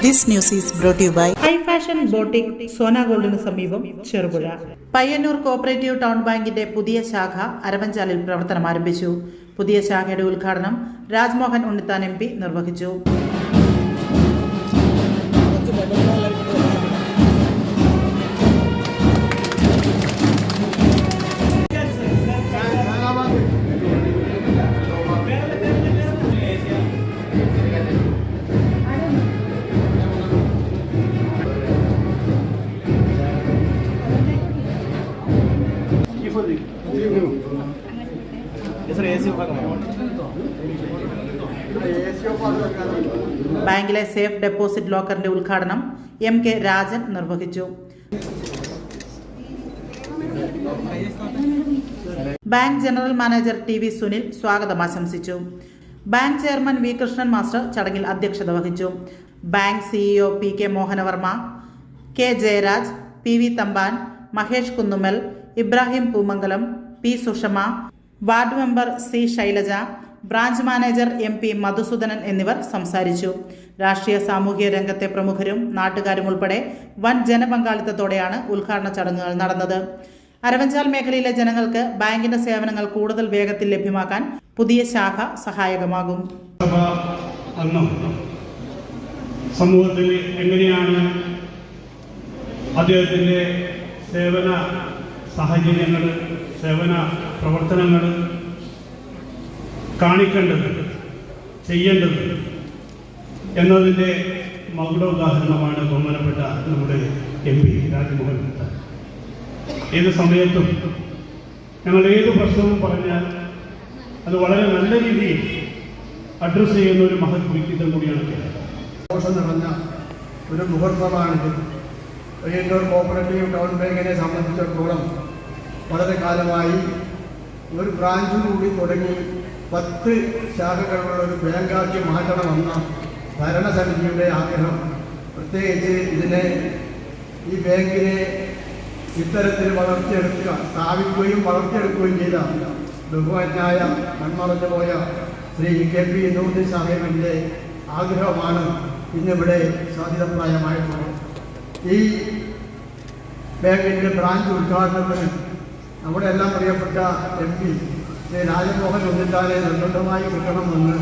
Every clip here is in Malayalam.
This news is brought to you by high fashion boutique Sona ഗോൾഡിന് സമീപം ചെറുപുഴ. പയ്യന്നൂർ കോഓപ്പറേറ്റീവ് ടൗൺ ബാങ്കിന്റെ പുതിയ ശാഖ അരവഞ്ചാലിൽ പ്രവർത്തനം ആരംഭിച്ചു. പുതിയ ശാഖയുടെ ഉദ്ഘാടനം രാജ്മോഹൻ ഉണ്ണിത്താൻ MP നിർവഹിച്ചു. ബാങ്കിലെ സേഫ് ഡെപ്പോസിറ്റ് ലോക്കറിന്റെ ഉദ്ഘാടനം MK രാജൻ നിർവഹിച്ചു. Bank general manager TV Sunil സ്വാഗതം ആശംസിച്ചു. Bank chairman V Krishnan master ചടങ്ങിൽ അധ്യക്ഷത വഹിച്ചു. Bank CEO PK Mohanavarma, K Jayaraj, PV Thampan, Mahesh Kunnummal, Ibrahim Poomangalam, P Sushama, ward member C Shailaja, branch manager MP Madhusoodanan എന്നിവർ സംസാരിച്ചു. രാഷ്ട്രീയ സാമൂഹിക രംഗത്തെ പ്രമുഖരും നാട്ടുകാരും ഉൾപ്പെടെ വൻ ജനപങ്കാളിത്തത്തോടെയാണ് ഉദ്ഘാടന ചടങ്ങുകൾ നടന്നത്. അരവഞ്ചാൽ മേഖലയിലെ ജനങ്ങൾക്ക് ബാങ്കിന്റെ സേവനങ്ങൾ കൂടുതൽ വേഗത്തിൽ ലഭ്യമാക്കാൻ പുതിയ ശാഖ സഹായകമാകും. സമൂഹത്തിൽ എങ്ങനെയാണ് അദ്ദേഹത്തിൻ്റെ സേവന സാഹചര്യങ്ങൾ, സേവന പ്രവർത്തനങ്ങൾ കാണിക്കേണ്ടത്, ചെയ്യേണ്ടത് എന്നതിൻ്റെ മകുടോദാഹരണമാണ് ബഹുമാനപ്പെട്ട നമ്മുടെ MP രാജ്മോഹൻ ഉണ്ണിത്താൻ. ഏത് സമയത്തും ഞങ്ങൾ ഏത് പ്രശ്നവും പറഞ്ഞാൽ അത് വളരെ നല്ല രീതിയിൽ അഡ്രസ്സ് ചെയ്യുന്ന ഒരു മഹത് വ്യക്തിത്വം കൂടിയാണ്. സന്തോഷം നിറഞ്ഞ ഒരു മുഹൂർത്തമാണിത്. പയ്യന്നൂർ കോഓപ്പറേറ്റീവ് ടൗൺ ബാങ്കിനെ സംബന്ധിച്ചിടത്തോളം വളരെ കാലമായി ഒരു ബ്രാഞ്ച് കൂടി തുടങ്ങി 10 ശാഖകളുള്ള ഒരു ബാങ്കാക്കി മാറ്റണമെന്ന ഭരണസമിതിയുടെ ആഗ്രഹം. പ്രത്യേകിച്ച് ഈ ബാങ്കിനെ ഇത്തരത്തിൽ വളർത്തിയെടുക്കുക, സ്ഥാപിക്കുകയും വളർത്തിയെടുക്കുകയും ചെയ്ത ബഹുമാന്യായ മൺമറഞ്ഞു പോയ ശ്രീ KP നൂറുദ്ദീൻ സാഹിബിൻ്റെ ആഗ്രഹമാണ് ഇന്നിവിടെ സാധ്യതപ്രായമായിട്ടുള്ളത്. ഈ ബാങ്കിൻ്റെ ബ്രാഞ്ച് ഉദ്ഘാടനത്തിന് നമ്മുടെ എല്ലാം പ്രിയപ്പെട്ട MP ശ്രീ രാജ്മോഹൻ ഉണ്ണിത്താനെ നിർബന്ധമായി കിട്ടണമെന്ന്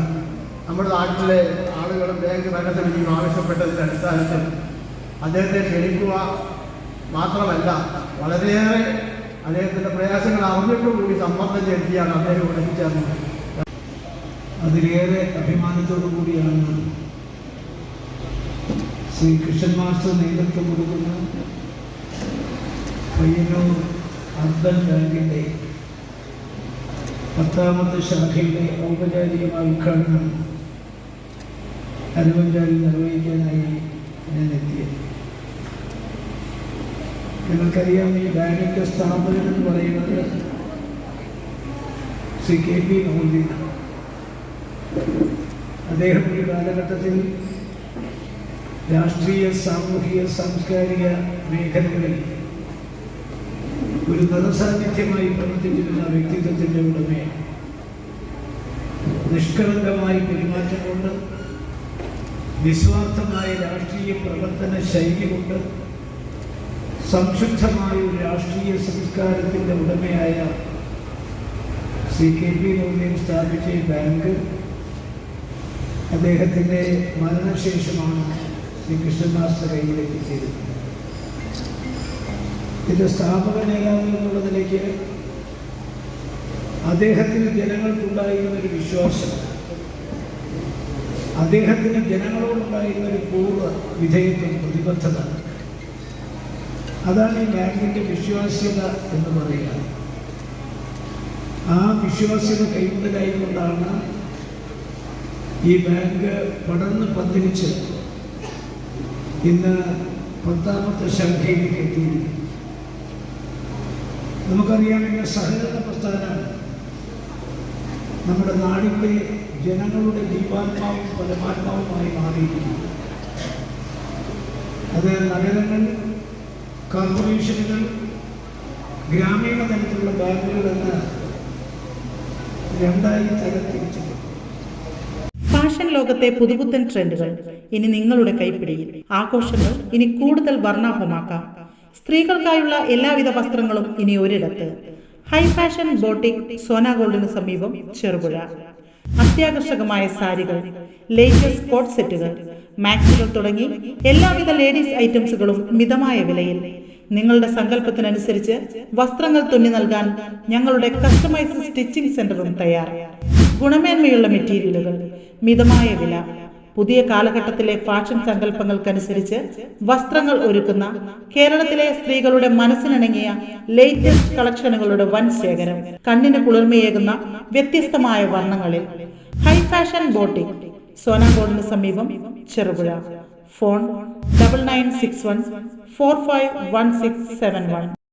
നമ്മുടെ നാട്ടിലെ ആളുകളും ബാങ്ക് ഭരണസമിതിയും ആവശ്യപ്പെട്ടതിൻ്റെ അടിസ്ഥാനത്തിൽ അദ്ദേഹത്തെ ക്ഷണിക്കുക മാത്രമല്ല വളരെയേറെ അദ്ദേഹത്തിൻ്റെ പ്രയാസങ്ങൾ അറിഞ്ഞിട്ടുകൂടി സമ്മർദ്ദം ചെലുത്തിയാണ് അദ്ദേഹം ഉടക്കിച്ചേർന്നത്. അതിലേറെ അഭിമാനത്തോടു കൂടിയാണ് ശ്രീ കൃഷ്ണൻ മാസ്റ്റർ നേതൃത്വം കൊടുക്കുന്ന പയ്യന്നൂർ അർബൻ ബാങ്കിൻ്റെ 10ാമത്തെ ശാഖയുടെ ഔപചാരികമായ ഉദ്ഘാടനം അരവഞ്ചാലിൽ നിർവഹിക്കാനായി ഞാൻ എത്തിയത്. നിങ്ങൾക്കറിയാം, ഈ ബാങ്കിൻ്റെ സ്ഥാപനം എന്ന് പറയുന്നത് ശ്രീ KP നൂറുദ്ദീൻ. അദ്ദേഹം ഈ കാലഘട്ടത്തിൽ രാഷ്ട്രീയ, സാമൂഹിക, സാംസ്കാരിക മേഖലകളിൽ ഒരു നിറസാന്നിധ്യമായി പ്രവർത്തിച്ചിരുന്ന വ്യക്തിത്വത്തിൻ്റെ ഉടമയാണ്. നിഷ്കളങ്കമായ പെരുമാറ്റം കൊണ്ട്, നിസ്വാർത്ഥമായ രാഷ്ട്രീയ പ്രവർത്തന ശൈലി കൊണ്ട്, സംശുദ്ധമായ ഒരു രാഷ്ട്രീയ സംസ്കാരത്തിൻ്റെ ഉടമയായ ശ്രീ KP നൂറുദ്ദീൻ സ്ഥാപിച്ച ഈ ബാങ്ക് അദ്ദേഹത്തിൻ്റെ മരണശേഷമാണ് ശ്രീ കൃഷ്ണൻ മാസ്റ്റർ കയ്യിലെത്തിച്ചേരുന്നത്. ഇതിൻ്റെ സ്ഥാപക നേതാവ് എന്നുള്ള നിലയ്ക്ക് അദ്ദേഹത്തിന് ജനങ്ങൾക്കുണ്ടായിരുന്നൊരു വിശ്വാസം, അദ്ദേഹത്തിന് ജനങ്ങളോടുണ്ടായിരുന്നൊരു പൂർവ്വ വിധേയത്വം, പ്രതിബദ്ധത, അതാണ് ഈ ബാങ്കിൻ്റെ വിശ്വാസ്യത എന്ന് പറയുക. ആ വിശ്വാസ്യത കൈമുതലായിക്കൊണ്ടാണ് ഈ ബാങ്ക് പടർന്ന് പന്തലിച്ച് ഇന്ന് 10ാമത്തെ ശാഖയിലേക്ക് എത്തിയിരിക്കുന്നു. നമുക്കറിയാം, ഇന്ന് സഹകരണ പ്രസ്ഥാനം നമ്മുടെ നാടിൻ്റെ ജനങ്ങളുടെ ജീവാത്മാവും പരമാത്മാവുമായി മാറിയിരിക്കുന്നു. അത് നഗരങ്ങൾ, കോർപ്പറേഷനുകൾ, ഗ്രാമീണ തലത്തിലുള്ള ബാങ്കുകൾ എന്ന് 2 തരംതിരിച്ചിട്ടുണ്ട്. ഫാഷൻ ലോകത്തെ പുതുപുത്തൻ ട്രെൻഡുകൾ ഇനി നിങ്ങളുടെ കൈപ്പിടിയിൽ. ആഘോഷങ്ങൾ ഇനി കൂടുതൽ വർണ്ണാഭമാക്കാം. സ്ത്രീകൾക്കായുള്ള എല്ലാവിധ വസ്ത്രങ്ങളും ഇനി ഒരിടത്ത്. ഹൈ ഫാഷൻ ബോട്ടിക് സോന ഗോൾഡിന് സമീപം ചെറുപുഴ. അത്യാകർഷകമായ സാരികൾ, ലേറ്റസ്റ്റ് കോട്ട് സെറ്റുകൾ, മാക്സികൾ തുടങ്ങി എല്ലാവിധ ലേഡീസ് ഐറ്റംസുകളും മിതമായ വിലയിൽ. നിങ്ങളുടെ സങ്കല്പത്തിനനുസരിച്ച് വസ്ത്രങ്ങൾ തുന്നി നൽകാൻ ഞങ്ങളുടെ കസ്റ്റമൈസ്ഡ് സ്റ്റിച്ചിങ് സെന്ററും തയ്യാർ. ഗുണമേന്മയുള്ള മെറ്റീരിയലുകൾ, മിതമായ വില. പുതിയ കാലഘട്ടത്തിലെ ഫാഷൻ സങ്കല്പങ്ങൾക്കനുസരിച്ച് വസ്ത്രങ്ങൾ ഒരുക്കുന്ന കേരളത്തിലെ സ്ത്രീകളുടെ മനസ്സിനിണങ്ങിയ ലേറ്റസ്റ്റ് കളക്ഷനുകളുടെ വൻ ശേഖരം. കണ്ണിന് കുളിർമയേകുന്ന വ്യത്യസ്തമായ വർണ്ണങ്ങളിൽ. ഹൈ ഫാഷൻ ബോട്ടിക് സോന ഗോൾഡിന് സമീപം ചെറുപുഴ. ഫോൺ 9961 451671.